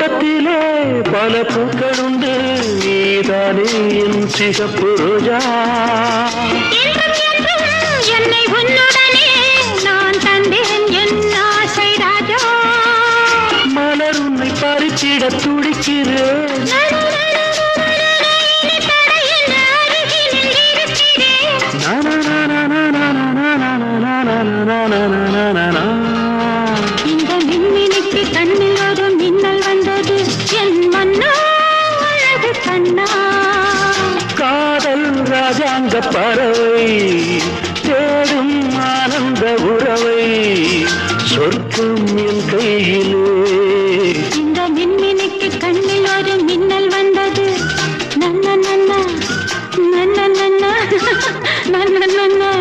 தோட்டத்திலே பல பூக்கள் உண்டு, நீதானே என் சிகப்பு ரோஜா. என்னை உன்னுடனே நான் தந்தேன் என் ஆசை ராஜா. மலர் உன்னை பறிச்சிட துடிக்கிறேன். இந்த மின்மினிக்கு கண்ணில் ஒரு மின்னல் வந்தது, என் மன்னா அழகு கண்ணா. காதல் ராஜாங்க பறவை தேடும் ஆனந்த உறவை, சொர்க்கம் என் கையிலே. இந்த மின்மினிக்கு கண்ணில் ஒரு மின்னல் வந்தது, நன்ன நன்னா நன்ன நன்னா நன்ன நன்னா.